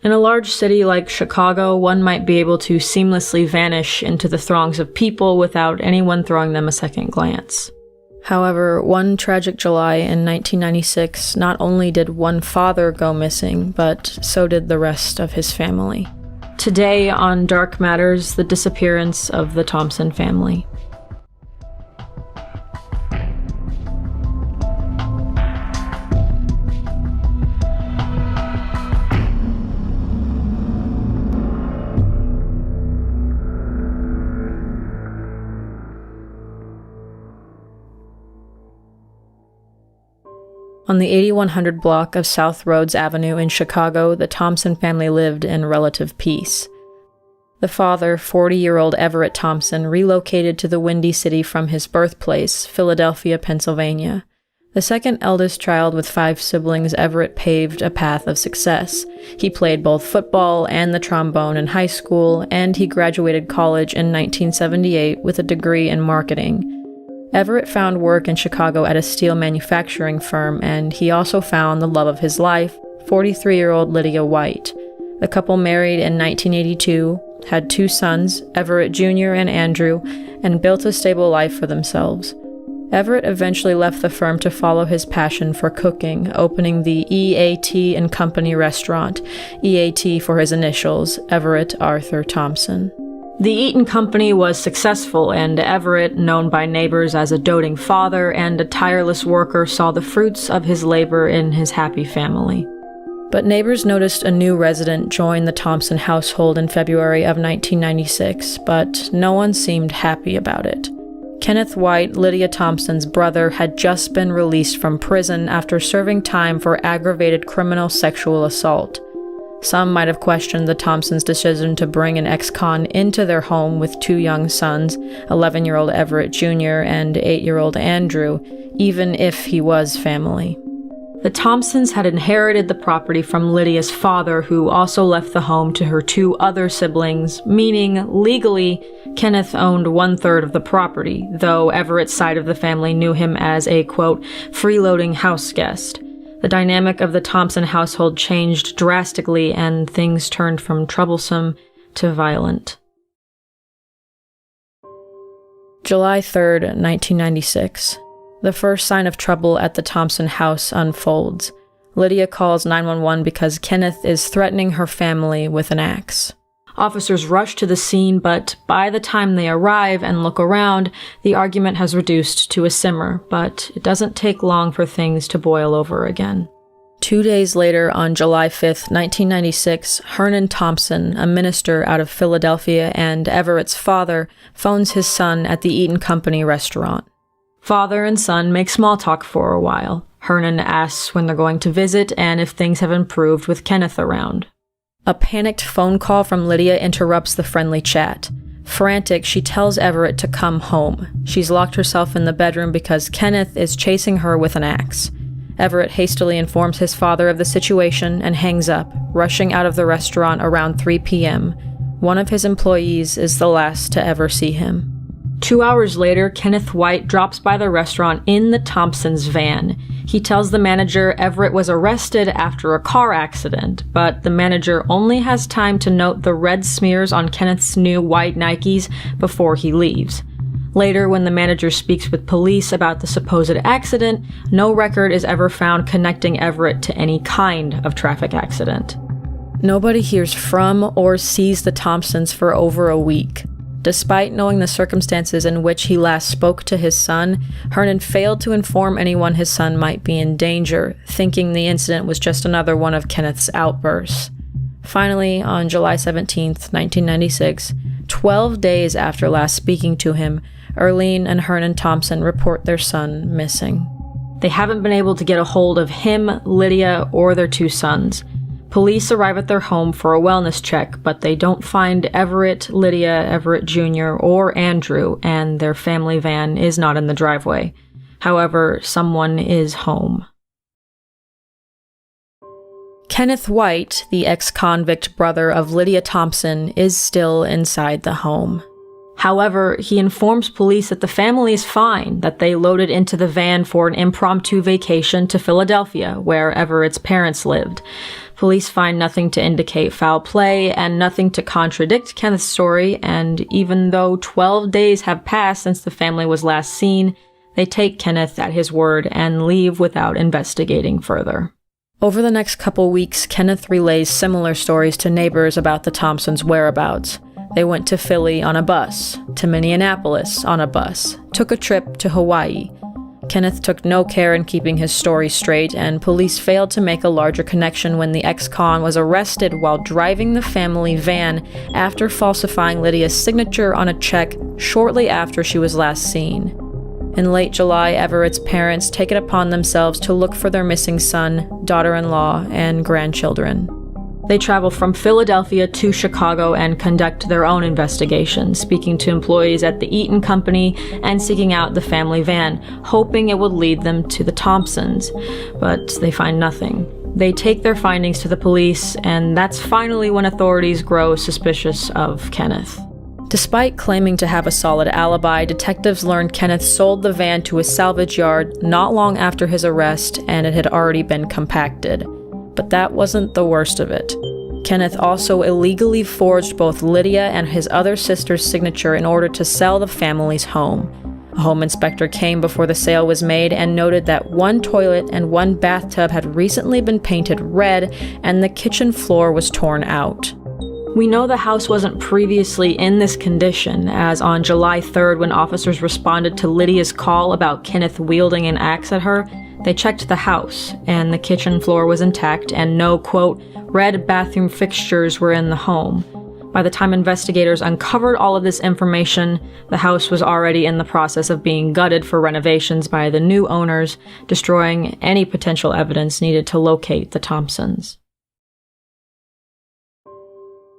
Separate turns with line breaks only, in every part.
In a large city like Chicago, one might be able to seamlessly vanish into the throngs of people without anyone throwing them a second glance. However, one tragic July in 1996, not only did one father go missing, but so did the rest of his family. Today on Dark Matters, the disappearance of the Thompson family. On the 8100 block of South Rhodes Avenue in Chicago, the Thompson family lived in relative peace. The father, 40-year-old Everett Thompson, relocated to the Windy City from his birthplace, Philadelphia, Pennsylvania. The second eldest child with 5 siblings, Everett paved a path of success. He played both football and the trombone in high school, and he graduated college in 1978 with a degree in marketing. Everett found work in Chicago at a steel manufacturing firm, and he also found the love of his life, 43-year-old Lydia White. The couple married in 1982, had 2 sons, Everett Jr. and Andrew, and built a stable life for themselves. Everett eventually left the firm to follow his passion for cooking, opening the EAT and Company restaurant, EAT for his initials, Everett Arthur Thompson. The Eaton Company was successful, and Everett, known by neighbors as a doting father and a tireless worker, saw the fruits of his labor in his happy family. But neighbors noticed a new resident join the Thompson household in February of 1996, but no one seemed happy about it. Kenneth White, Lydia Thompson's brother, had just been released from prison after serving time for aggravated criminal sexual assault. Some might have questioned the Thompsons' decision to bring an ex-con into their home with 2 young sons, 11-year-old Everett Jr. and 8-year-old Andrew, even if he was family. The Thompsons had inherited the property from Lydia's father, who also left the home to her 2 other siblings, meaning, legally, Kenneth owned 1/3 of the property, though Everett's side of the family knew him as a, quote, freeloading house guest. The dynamic of the Thompson household changed drastically, and things turned from troublesome to violent. July 3rd, 1996. The first sign of trouble at the Thompson house unfolds. Lydia calls 911 because Kenneth is threatening her family with an axe. Officers rush to the scene, but by the time they arrive and look around, the argument has reduced to a simmer, but it doesn't take long for things to boil over again. 2 days later, on July 5th, 1996, Hernan Thompson, a minister out of Philadelphia and Everett's father, phones his son at the Eaton Company restaurant. Father and son make small talk for a while. Hernan asks when they're going to visit and if things have improved with Kenneth around. A panicked phone call from Lydia interrupts the friendly chat. Frantic, she tells Everett to come home. She's locked herself in the bedroom because Kenneth is chasing her with an axe. Everett hastily informs his father of the situation and hangs up, rushing out of the restaurant around 3 p.m. One of his employees is the last to ever see him. 2 hours later, Kenneth White drops by the restaurant in the Thompsons' van. He tells the manager Everett was arrested after a car accident, but the manager only has time to note the red smears on Kenneth's new white Nikes before he leaves. Later, when the manager speaks with police about the supposed accident, no record is ever found connecting Everett to any kind of traffic accident. Nobody hears from or sees the Thompsons for over a week. Despite knowing the circumstances in which he last spoke to his son, Hernan failed to inform anyone his son might be in danger, thinking the incident was just another one of Kenneth's outbursts. Finally, on July 17th, 1996, 12 days after last speaking to him, Erlene and Hernan Thompson report their son missing. They haven't been able to get a hold of him, Lydia, or their 2 sons. Police arrive at their home for a wellness check, but they don't find Everett, Lydia, Everett Jr., or Andrew, and their family van is not in the driveway. However, someone is home. Kenneth White, the ex-convict brother of Lydia Thompson, is still inside the home. However, he informs police that the family is fine, that they loaded into the van for an impromptu vacation to Philadelphia, where Everett's parents lived. Police find nothing to indicate foul play and nothing to contradict Kenneth's story, and even though 12 days have passed since the family was last seen, they take Kenneth at his word and leave without investigating further. Over the next couple weeks, Kenneth relays similar stories to neighbors about the Thompsons' whereabouts. They went to Philly on a bus, to Minneapolis on a bus, took a trip to Hawaii. Kenneth took no care in keeping his story straight, and police failed to make a larger connection when the ex-con was arrested while driving the family van after falsifying Lydia's signature on a check shortly after she was last seen. In late July, Everett's parents take it upon themselves to look for their missing son, daughter-in-law, and grandchildren. They travel from Philadelphia to Chicago and conduct their own investigation, speaking to employees at the Eaton Company and seeking out the family van, hoping it would lead them to the Thompsons, but they find nothing. They take their findings to the police, and that's finally when authorities grow suspicious of Kenneth. Despite claiming to have a solid alibi, detectives learned Kenneth sold the van to a salvage yard not long after his arrest, and it had already been compacted. But that wasn't the worst of it. Kenneth also illegally forged both Lydia and his other sister's signature in order to sell the family's home. A home inspector came before the sale was made and noted that one toilet and one bathtub had recently been painted red, and the kitchen floor was torn out. We know the house wasn't previously in this condition, as on July 3rd, when officers responded to Lydia's call about Kenneth wielding an axe at her, they checked the house, and the kitchen floor was intact, and no, quote, red bathroom fixtures were in the home. By the time investigators uncovered all of this information, the house was already in the process of being gutted for renovations by the new owners, destroying any potential evidence needed to locate the Thompsons.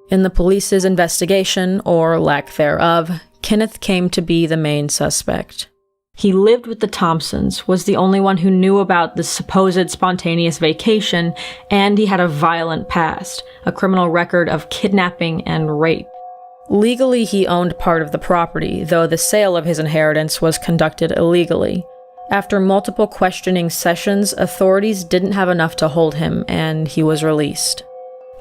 In the police's investigation, or lack thereof, Kenneth came to be the main suspect. He lived with the Thompsons, was the only one who knew about the supposed spontaneous vacation, and he had a violent past, a criminal record of kidnapping and rape. Legally, he owned part of the property, though the sale of his inheritance was conducted illegally. After multiple questioning sessions, authorities didn't have enough to hold him, and he was released.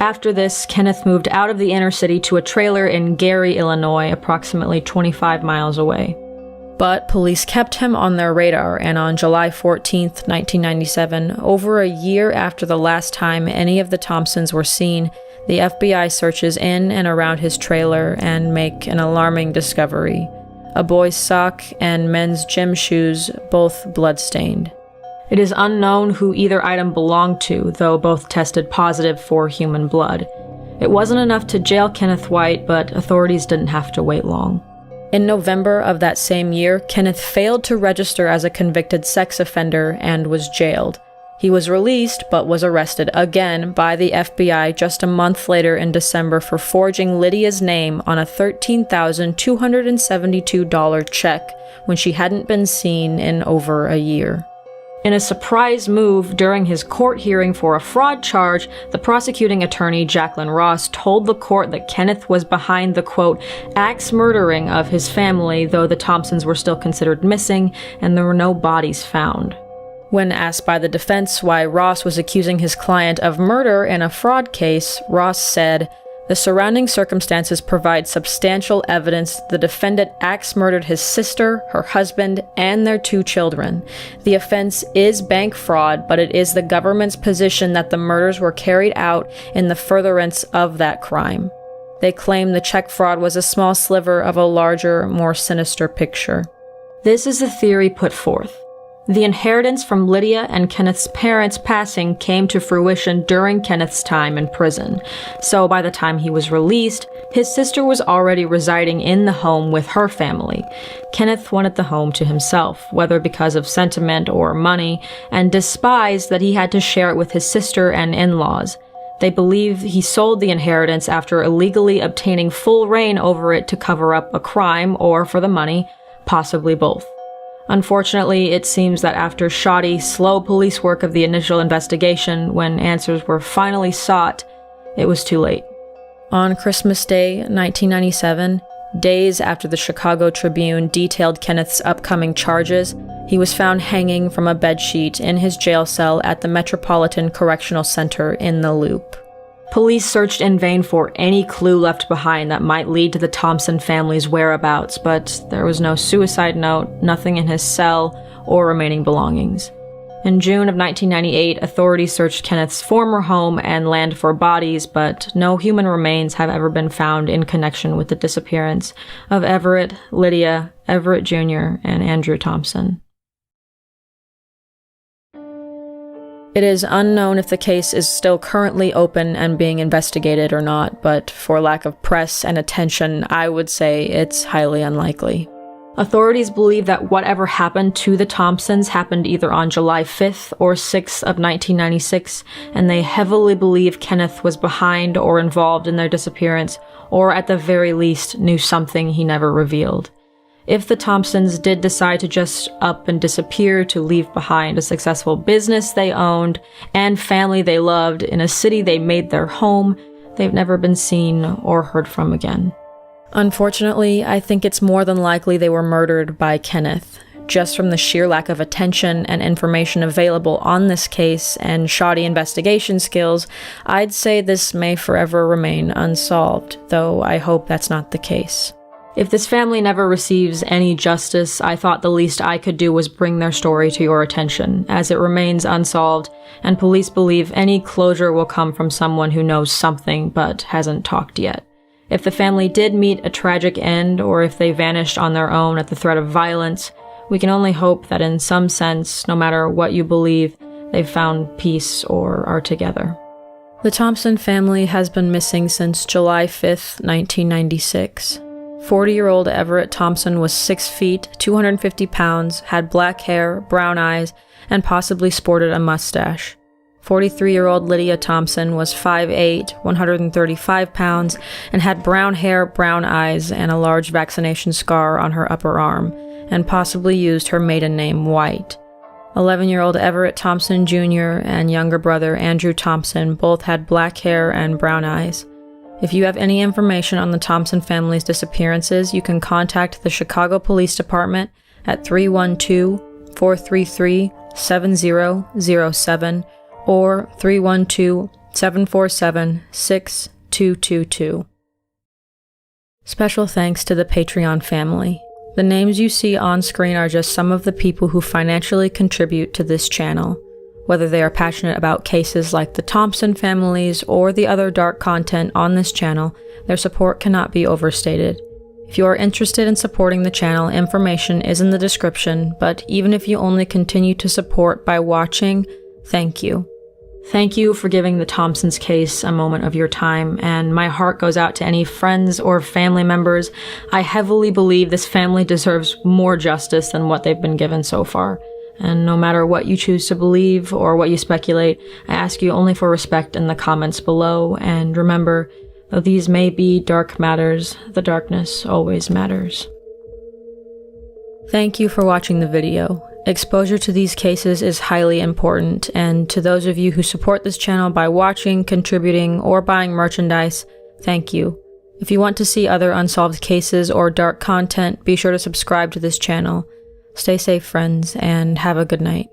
After this, Kenneth moved out of the inner city to a trailer in Gary, Illinois, approximately 25 miles away. But police kept him on their radar, and on July 14, 1997, over a year after the last time any of the Thompsons were seen, the FBI searches in and around his trailer and make an alarming discovery: a boy's sock and men's gym shoes, both blood-stained. It is unknown who either item belonged to, though both tested positive for human blood. It wasn't enough to jail Kenneth White, but authorities didn't have to wait long. In November of that same year, Kenneth failed to register as a convicted sex offender and was jailed. He was released, but was arrested again by the FBI just a month later in December for forging Lydia's name on a $13,272 check when she hadn't been seen in over a year. In a surprise move, during his court hearing for a fraud charge, the prosecuting attorney, Jacqueline Ross, told the court that Kenneth was behind the, quote, axe murdering of his family, though the Thompsons were still considered missing and there were no bodies found. When asked by the defense why Ross was accusing his client of murder in a fraud case, Ross said, "The surrounding circumstances provide substantial evidence the defendant axe murdered his sister, her husband, and their 2 children. The offense is bank fraud, but it is the government's position that the murders were carried out in the furtherance of that crime." They claim the check fraud was a small sliver of a larger, more sinister picture. This is the theory put forth. The inheritance from Lydia and Kenneth's parents' passing came to fruition during Kenneth's time in prison. So by the time he was released, his sister was already residing in the home with her family. Kenneth wanted the home to himself, whether because of sentiment or money, and despised that he had to share it with his sister and in-laws. They believe he sold the inheritance after illegally obtaining full reign over it to cover up a crime or for the money, possibly both. Unfortunately, it seems that after shoddy, slow police work of the initial investigation, when answers were finally sought, it was too late. On Christmas Day, 1997, Days after the Chicago Tribune detailed Kenneth's upcoming charges, he was found hanging from a bedsheet in his jail cell at the Metropolitan Correctional Center in the Loop. Police searched in vain for any clue left behind that might lead to the Thompson family's whereabouts, but there was no suicide note, nothing in his cell, or remaining belongings. In June of 1998, authorities searched Kenneth's former home and land for bodies, but no human remains have ever been found in connection with the disappearance of Everett, Lydia, Everett Jr., and Andrew Thompson. It is unknown if the case is still currently open and being investigated or not, but for lack of press and attention, I would say it's highly unlikely. Authorities believe that whatever happened to the Thompsons happened either on July 5th or 6th of 1996, and they heavily believe Kenneth was behind or involved in their disappearance, or at the very least knew something he never revealed. If the Thompsons did decide to just up and disappear to leave behind a successful business they owned and family they loved in a city they made their home, they've never been seen or heard from again. Unfortunately, I think it's more than likely they were murdered by Kenneth. Just from the sheer lack of attention and information available on this case and shoddy investigation skills, I'd say this may forever remain unsolved, though I hope that's not the case. If this family never receives any justice, I thought the least I could do was bring their story to your attention, as it remains unsolved, and police believe any closure will come from someone who knows something but hasn't talked yet. If the family did meet a tragic end, or if they vanished on their own at the threat of violence, we can only hope that in some sense, no matter what you believe, they've found peace or are together. The Thompson family has been missing since July 5th, 1996. 40-year-old Everett Thompson was 6 feet, 250 pounds, had black hair, brown eyes, and possibly sported a mustache. 43-year-old Lydia Thompson was 5'8", 135 pounds, and had brown hair, brown eyes, and a large vaccination scar on her upper arm, and possibly used her maiden name White. 11-year-old Everett Thompson Jr. and younger brother Andrew Thompson both had black hair and brown eyes. If you have any information on the Thompson family's disappearances, you can contact the Chicago Police Department at 312-433-7007 or 312-747-6222. Special thanks to the Patreon family. The names you see on screen are just some of the people who financially contribute to this channel. Whether they are passionate about cases like the Thompson families or the other dark content on this channel, their support cannot be overstated. If you are interested in supporting the channel, information is in the description, but even if you only continue to support by watching, thank you. Thank you for giving the Thompsons case a moment of your time, and my heart goes out to any friends or family members. I heavily believe this family deserves more justice than what they've been given so far. And no matter what you choose to believe or what you speculate, I ask you only for respect in the comments below, and remember, though these may be dark matters, the darkness always matters. Thank you for watching the video. Exposure to these cases is highly important, and to those of you who support this channel by watching, contributing, or buying merchandise, thank you. If you want to see other unsolved cases or dark content, be sure to subscribe to this channel. Stay safe, friends, and have a good night.